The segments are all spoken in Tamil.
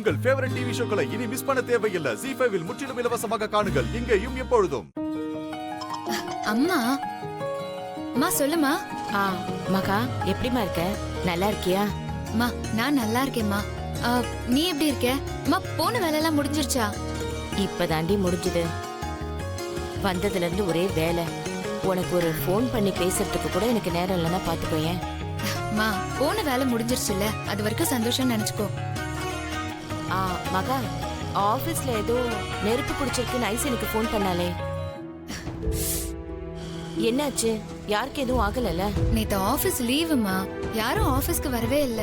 உங்கள் ஃபேவரட் டிவி ஷோக்களை இனி மிஸ் பண்ண தேவையில்லை. ZEE5 இல் முற்றிலும் இலவசமாக காணுங்கள். இங்கேயும் எப்பொழுதும். அம்மா அம்மா சொல்லுமா. மகா எப்படிமா இருக்க? நல்லா இருக்கியா? அம்மா நான் நல்லா இருக்கேம்மா. நீ எப்படி இருக்க? அம்மா போன வேலையெல்லாம் முடிஞ்சிருச்சா? இப்பதாண்டி முடிஞ்சது. வந்ததுல இருந்து ஒரே வேலை. உனக்கு ஒரு ஃபோன் பண்ணி பேசுறதுக்கு கூட எனக்கு நேரம் இல்லைன்னா பாத்துக்கோயேன். அம்மா போன வேலை முடிஞ்சிருச்சுல்ல, அது வரைக்கும் சந்தோஷம் நினைச்சுக்கோ. மகா ஆபீஸ்ல ஏதோ நெருப்பு பிடிச்சிருக்குன்னு ஐஸ் எனக்கு ஃபோன் பண்ணாலே, என்னாச்சு? யாருக்கு எதுவும் ஆகலல்ல? நேத்து ஆபீஸ் லீவுமா, யாரும் ஆபீஸ்க்கு வரவே இல்ல.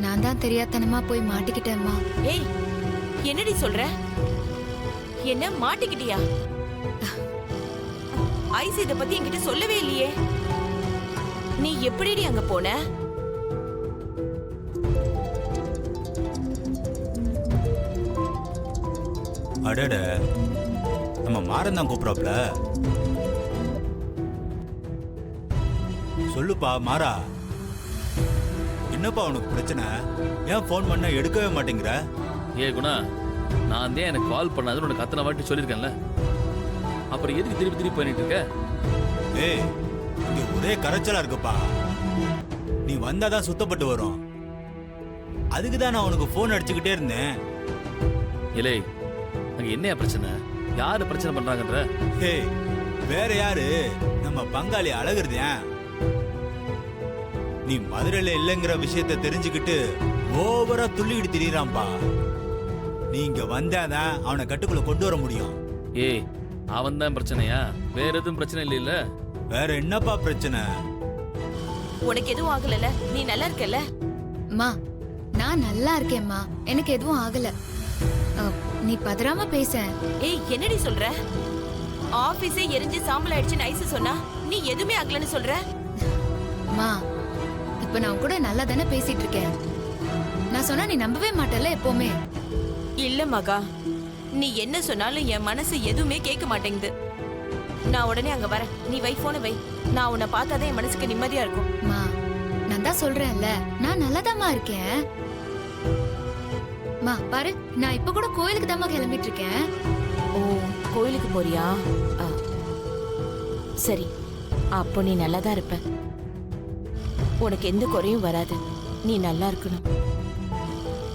நான் தான் தெரியாதனமா போய் மாட்டிக்கிட்டேம்மா. ஏய் என்னடி சொல்ற? என்ன மாட்டிக்கிட்டியா? ஐஸ் இத பத்தி என்கிட்ட சொல்லவே இல்லையே. நீ எப்படிடி அங்க போன? அடட, நம்ம மாறன் தான் கூப்பிடாப்ல. சொல்லுப்பா மாறா, என்னப்பா உனக்கு பிரச்சனை? ஏன் ஃபோன் பண்ண எடுக்கவே மாட்டேங்கிற? ஏ குணா, நான் தான் எனக்கு கால் பண்ணாதுன்னு உனக்கு அத்தனை வாட்டி சொல்லியிருக்கேன்ல, அப்புறம் எதுக்கு திருப்பி திருப்பி பண்ணிட்டு இருக்க? ஏய், இங்க ஒரே கரைச்சலா இருக்குப்பா. நீ வந்தாதான் சுத்தப்பட்டு வரும். அதுக்கு தான் நான் உனக்கு ஃபோன் அடிச்சுக்கிட்டே இருந்தேன். இலே, அங்க என்னையா பிரச்சனை? யாரு பிரச்சனை பண்றாங்கன்ற? ஏய், வேற யாரு? நம்ம பங்காளி அழகுறதேன். நீ மதுரையில இல்லைங்கிற விஷயத்த தெரிஞ்சுக்கிட்டு ஓவரா துள்ளிக்கிட்டு திரியறான்பா. நீ இங்க வந்தாதான் அவனை கட்டுக்குள்ள கொண்டு வர முடியும். ஏய், அவன் தான் பிரச்சனையா? வேற எதுவும் பிரச்சனை இல்ல? வேற என்னப்பா பிரச்சனை? உனக்கு எதுவும் ஆகலல? நீ நல்லா இருக்கல? அம்மா நான் நல்லா இருக்கேம்மா, எனக்கு எதுவும் ஆகல. நீ பதறாம பேச. ஏய் என்னடி சொல்ற? ஆபீஸே எரிஞ்சு சாம்பல் ஆயிடுச்சுன்னு ஐஸ் சொன்னா நீ எதுவுமே ஆகலன்னு சொல்ற? அம்மா இப்ப நான் கூட நல்லா தானே பேசிட்டு இருக்கேன். நான் சொன்னா நீ நம்பவே மாட்டல எப்பவுமே. இல்ல மகா, நீ என்ன சொன்னாலும் என் மனசு எதுவுமே கேட்க மாட்டேங்குது. நான் உடனே அங்க வரேன். நீ வை, போன வை. நான் உன்னை பார்த்தாதான் என் மனசுக்கு நிம்மதியா இருக்கும். அம்மா நான் தான் சொல்றேன்ல, நான் நல்லாதாம்மா இருக்கேன். மா பாரு, நான் இப்ப கூட கோயிலுக்கு தாம்மா கிளம்பிட்டு இருக்கேன். ஓ, கோயிலுக்கு போறியா? சரி, அப்போ நீ நல்லாதான் இருப்ப. உனக்கு எந்த குறையும் வராது. நீ நல்லா இருக்கணும்.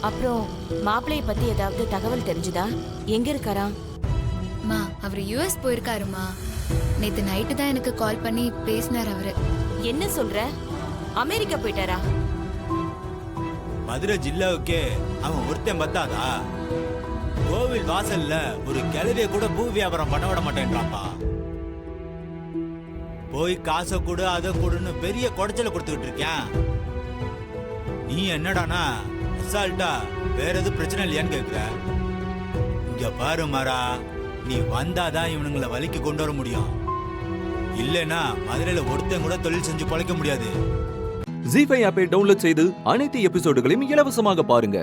அப்புறம் மாப்பிள்ளைய பத்தி ஏதாவது தகவல் தெரிஞ்சுதா? எங்க இருக்காரா? மா அவர் யுஎஸ் போயிருக்காருமா. நேத்து நைட்டு தான் எனக்கு கால் பண்ணி பேசினார் அவரு. என்ன சொல்ற? அமெரிக்கா போயிட்டாரா? மதுரை ஜில்லாவுக்கே அவன் ஒருத்தன் பத்தாதா? கோவில் வாசல்ல ஒரு கிழவிய கூட பூ வியாபாரம் பண்ண விட மாட்டேன்றாப்பா. போய் காசை கொடு அதை கொடுன்னு பெரிய குடைச்சல கொடுத்துக்கிட்டு இருக்கேன். நீ என்னடானா அசால்ட்டா வேற எதுவும் பிரச்சனை இல்லையான்னு கேக்குற? இங்க பாரு மாறா, நீ வந்தாதான் இவனுங்களை வலிக்கு கொண்டு வர முடியும். இல்லைன்னா மதுரையில ஒருத்தன் கூட தொழில் செஞ்சு பழைக்க முடியாது. ZEE5 ஆப்பை டவுன்லோட் செய்து அனைத்து எபிசோடுகளையும் இலவசமாக பாருங்க.